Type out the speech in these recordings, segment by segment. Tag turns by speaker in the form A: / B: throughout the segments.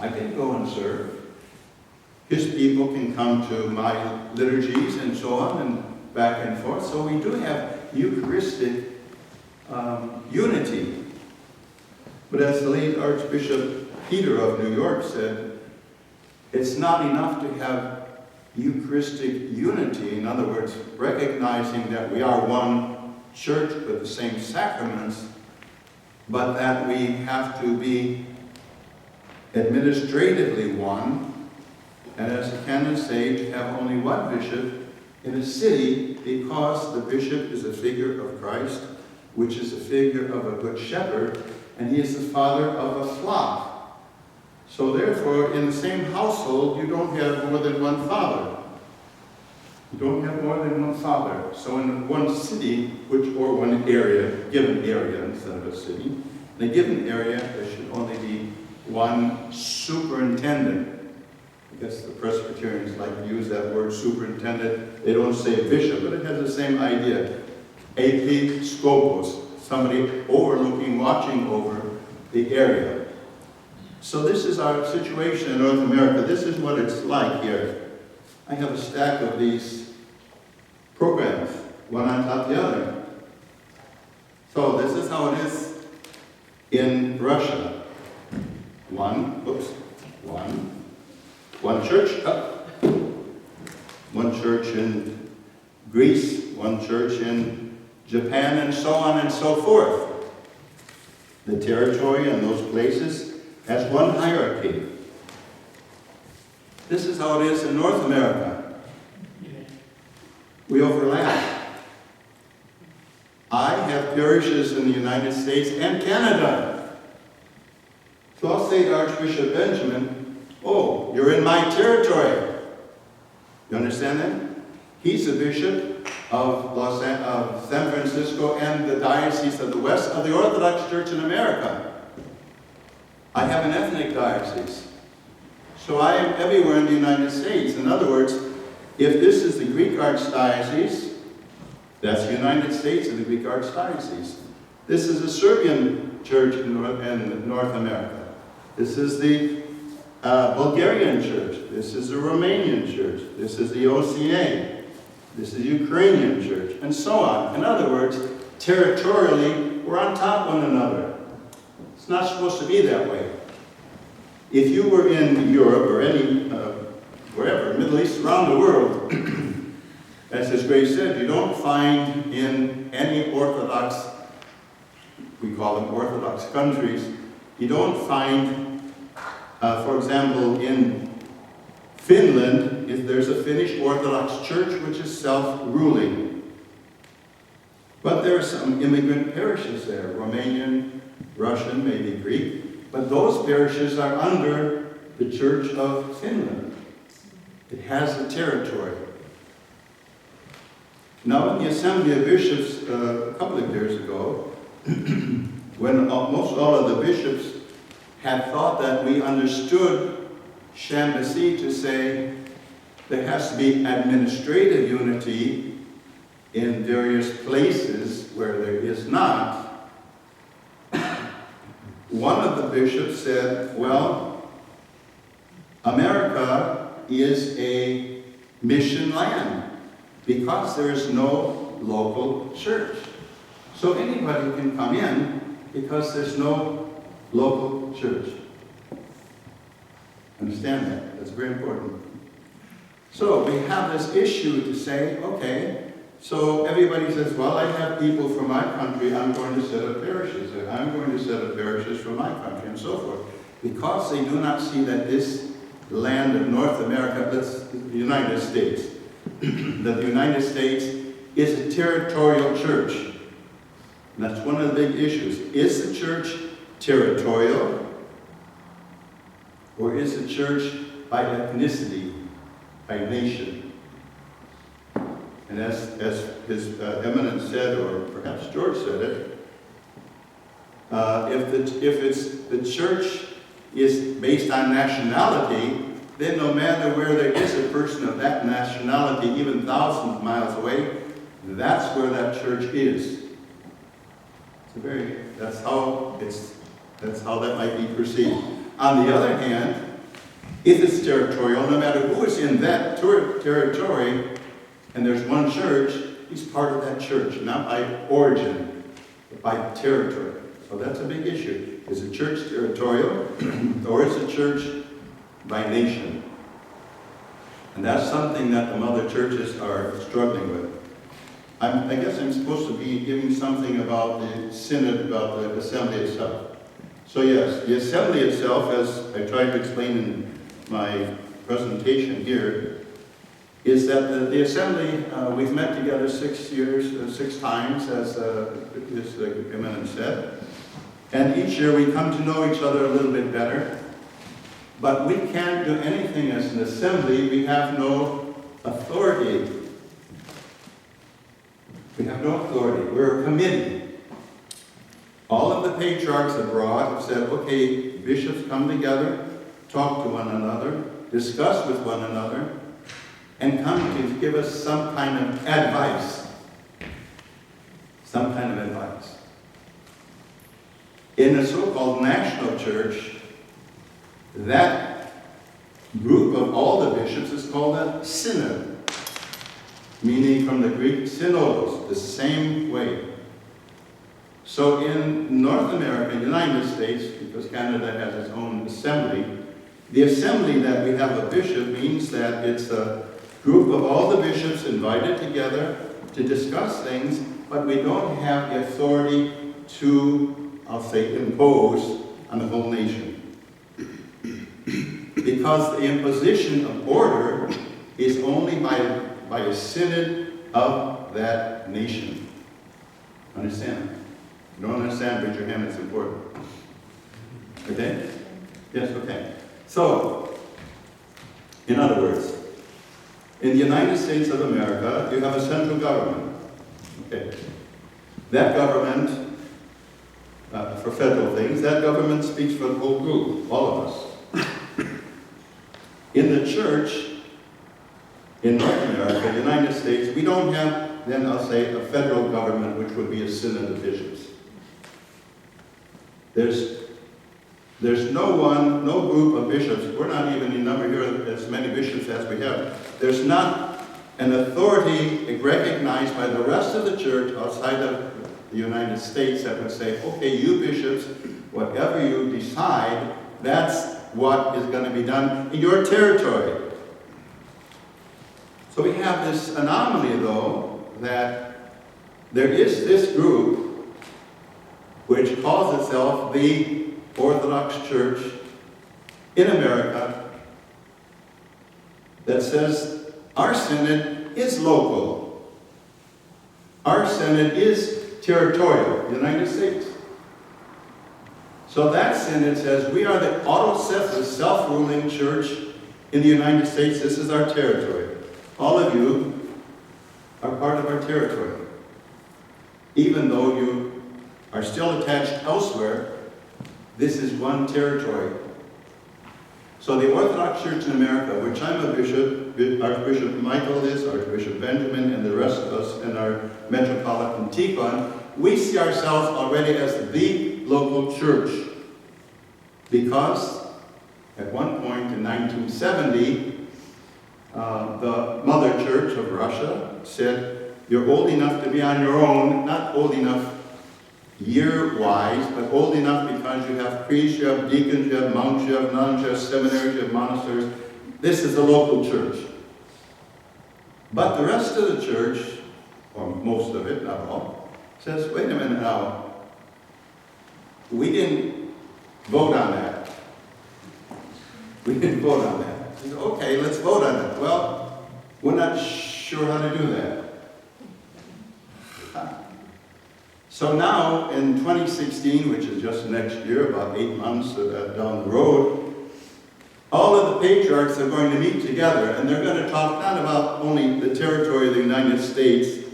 A: I can go and serve. His people can come to my liturgies and so on and back and forth. So we do have Eucharistic unity. But as the late Archbishop Peter of New York said, it's not enough to have Eucharistic unity, in other words, recognizing that we are one church with the same sacraments, but that we have to be administratively one, and as the canons say, to have only one bishop in a city, because the bishop is a figure of Christ, which is a figure of a good shepherd, and he is the father of a flock. So therefore, in the same household, you don't have more than one father. You don't have more than one father. So in one city, or one area, given area instead of a city, in a given area, there should only be one superintendent. I guess the Presbyterians like to use that word superintendent. They don't say bishop, but it has the same idea. Episkopos, somebody overlooking, watching over the area. So this is our situation in North America. This is what it's like here. I have a stack of these programs, one on top of the other. So this is how it is in Russia. One church, one church in Greece, one church in Japan, and so on and so forth. The territory in those places has one hierarchy. This is how it is in North America. We overlap. I have parishes in the United States and Canada. So I'll say to Archbishop Benjamin, oh, you're in my territory. You understand that? He's the bishop of San Francisco and the Diocese of the West of the Orthodox Church in America. I have an ethnic diocese. So I am everywhere in the United States. In other words, if this is the Greek Archdiocese, that's the United States of the Greek Archdiocese. This is a Serbian church in North America. This is the Bulgarian church. This is the Romanian church. This is the OCA. This is the Ukrainian church, and so on. In other words, territorially, we're on top of one another. It's not supposed to be that way. If you were in Europe or any, wherever, Middle East, around the world, as His Grace said, you don't find in any Orthodox, we call them Orthodox countries, you don't find, for example, in Finland, if there's a Finnish Orthodox church which is self-ruling. But there are some immigrant parishes there, Romanian, Russian, maybe Greek, but those parishes are under the Church of Finland. It has a territory. Now in the Assembly of Bishops a couple of years ago, when most all of the bishops had thought that we understood Chambasy to say there has to be administrative unity in various places where there is not, one of the bishops said, well, America is a mission land because there is no local church. So anybody can come in because there's no local church. Understand that? That's very important. So we have this issue to say, okay, so everybody says, well, I have people from my country, I'm going to set up parishes, and I'm going to set up parishes from my country, and so forth. Because they do not see that this land of North America, that's the United States, that the United States is a territorial church. And that's one of the big issues. Is the church territorial? Or is the church by ethnicity, by nation? And as his Eminence said, or perhaps George said it, if the church is based on nationality, then no matter where there is a person of that nationality, even thousands of miles away, that's where that church is. That's how that might be perceived. On the other hand, if it's territorial, no matter who is in that territory, and there's one church, he's part of that church, not by origin, but by territory. So that's a big issue. Is a church territorial, or is a church by nation? And that's something that the mother churches are struggling with. I guess I'm supposed to be giving something about the synod, about the assembly itself. So yes, the assembly itself, as I tried to explain in my presentation here, is that the assembly, we've met together 6 times, as Eminence said. And each year we come to know each other a little bit better. But we can't do anything as an assembly. We have no authority. We have no authority. We're a committee. All of the patriarchs abroad have said, okay, bishops come together, talk to one another, discuss with one another, and come to give us some kind of advice. Some kind of advice. In the so-called national church, that group of all the bishops is called a synod, meaning from the Greek synodos, the same way. So in North America, United States, because Canada has its own assembly, the assembly that we have a bishop means that it's a group of all the bishops invited together to discuss things, but we don't have the authority to, I'll say, impose on the whole nation. Because the imposition of order is only by a synod of that nation. Understand? If you don't understand, raise your hand, it's important. Okay? Yes, okay. So, in other words, in the United States of America, you have a central government. Okay. That government, for federal things, that government speaks for the whole group, all of us. In the church, in North America, the United States, we don't have, then I'll say, a federal government, which would be a synod of bishops. There's no group of bishops, we're not even in number here as many bishops as we have. There's not an authority recognized by the rest of the church outside of the United States that would say, okay, you bishops, whatever you decide, that's what is going to be done in your territory. So we have this anomaly, though, that there is this group which calls itself the Orthodox Church in America that says our synod is local. Our synod is territorial, United States. So that synod says we are the autocephalous, self-ruling church in the United States. This is our territory. All of you are part of our territory. Even though you are still attached elsewhere, this is one territory. So the Orthodox Church in America, which I'm a bishop, Archbishop Michael is, Archbishop Benjamin, and the rest of us in our metropolitan Tikhon, we see ourselves already as the local church. Because at one point in 1970, the Mother Church of Russia said, you're old enough to be on your own, not old enough year-wise, but old enough because you have priests, you have deacons, you have monks, you have nuns, you have seminaries, you have monasteries. This is a local church. But the rest of the church, or most of it, not all, says, wait a minute now, we didn't vote on that. We didn't vote on that. Said, okay, let's vote on it. Well, we're not sure how to do that. So now, in 2016, which is just next year, about 8 months down the road, all of the patriarchs are going to meet together, and they're going to talk not about only the territory of the United States,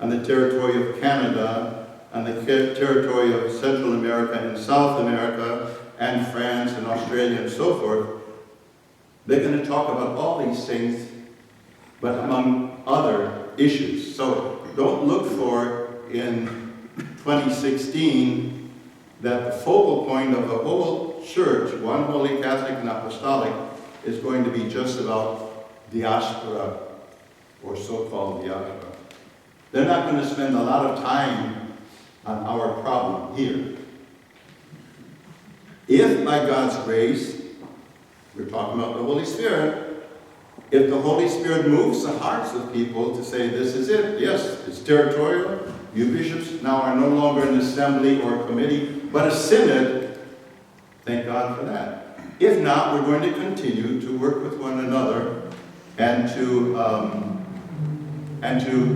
A: and the territory of Canada, and the territory of Central America and South America, and France and Australia and so forth. They're going to talk about all these things, but among other issues. So don't look for in 2016 that the focal point of the whole church, one holy Catholic and apostolic, is going to be just about diaspora, or so-called diaspora. They're not going to spend a lot of time on our problem here. If by God's grace, we're talking about the Holy Spirit, if the Holy Spirit moves the hearts of people to say, this is it, yes, it's territorial, you bishops now are no longer an assembly or a committee, but a synod, thank God for that. If not, we're going to continue to work with one another and to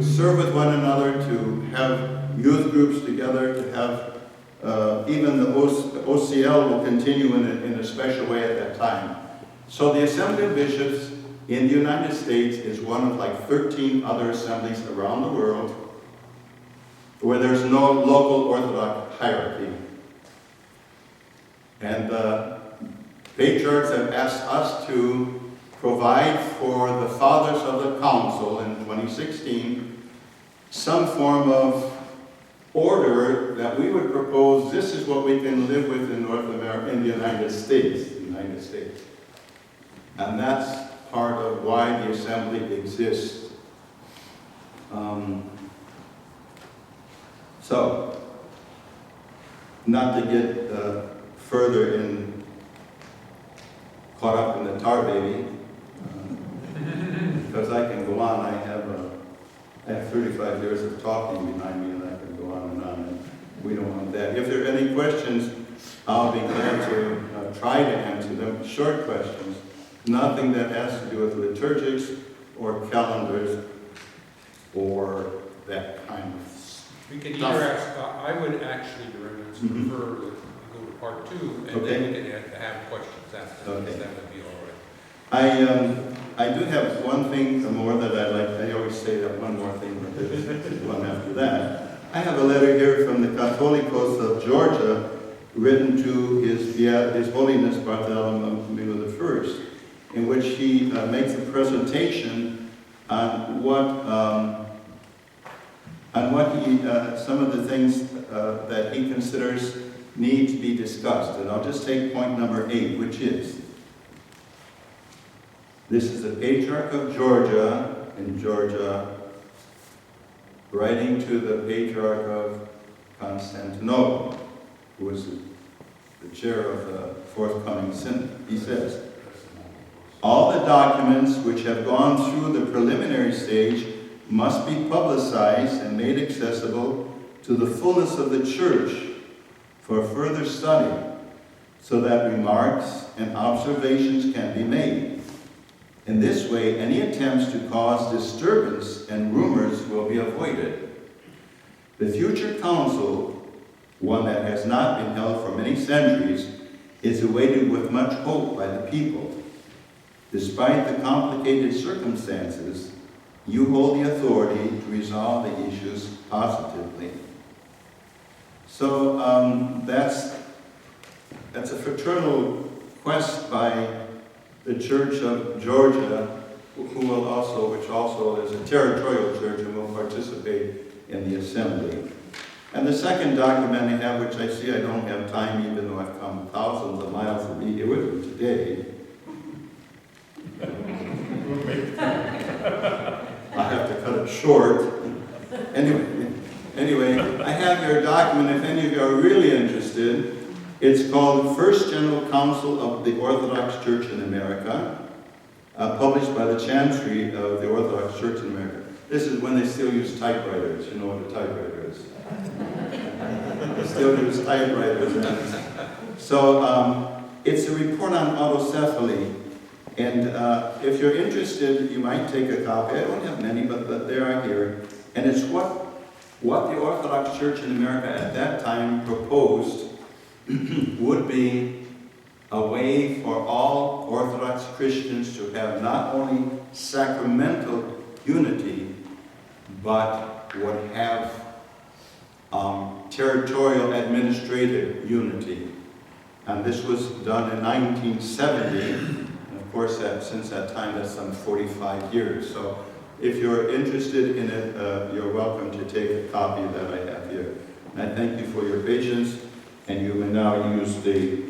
A: serve with one another, to have youth groups together, to have even the OCL will continue in a special way at that time. So the Assembly of Bishops in the United States is one of like 13 other assemblies around the world where there's no local Orthodox hierarchy. And patriarchs have asked us to provide for the fathers of the council in 2016 some form of order that we would propose. This is what we can live with in North America, in the United States. And that's part of why the assembly exists. So, not to get further caught up in the tar baby, because I can go on. I have 35 years of talking behind me, and I can go on, and we don't want that. If there are any questions, I'll be glad to try to answer them. Short questions, nothing that has to do with liturgics or calendars or that kind of stuff.
B: We can either ask, I would actually, Your Eminence, prefer to go to part 2, and then we can have questions after.
A: Okay.
B: That would be all right.
A: I do have one thing more that I'd like. I always say that one more thing, but there's one after that. I have a letter here from the Catholicos of Georgia, written to His Holiness Bartholomew I, in which he makes a presentation on some of the things that he considers need to be discussed. And I'll just take point number 8, which is, this is the Patriarch of Georgia, in Georgia, writing to the Patriarch of Constantinople, who is the chair of the forthcoming synod. He says, all the documents which have gone through the preliminary stage must be publicized and made accessible to the fullness of the Church for further study, so that remarks and observations can be made. In this way, any attempts to cause disturbance and rumors will be avoided. The future council, one that has not been held for many centuries, is awaited with much hope by the people. Despite the complicated circumstances, you hold the authority to resolve the issues positively. So that's a fraternal quest by the Church of Georgia, which also is a territorial church and will participate in the assembly. And the second document I have, which I see I don't have time, even though I've come thousands of miles to be here with you today. I have to cut it short. Anyway, I have your document. If any of you are really interested, it's called First General Council of the Orthodox Church in America, published by the Chancery of the Orthodox Church in America. This is when they still use typewriters. You know what a typewriter is. They still use typewriters. So it's a report on autocephaly. And if you're interested, you might take a copy. I don't have many, but they are here. And it's what the Orthodox Church in America at that time proposed would be a way for all Orthodox Christians to have not only sacramental unity, but would have territorial administrative unity. And this was done in 1970. And of course, since that time, that's some 45 years. So if you're interested in it, you're welcome to take a copy that I have here. And I thank you for your patience. And you may now use the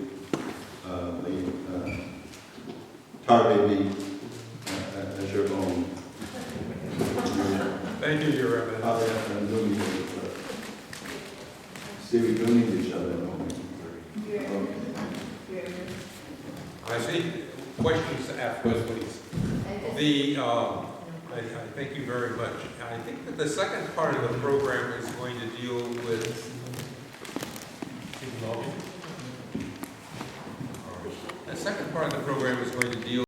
A: partly be as your own.
B: Thank you, Your Eminence.
A: Oh, yeah, and do need each other. See, we do need each other, don't we? Okay.
B: I see questions asked, please. I thank you very much. I think that the second part of the program is going to deal with the second part of the program is going to deal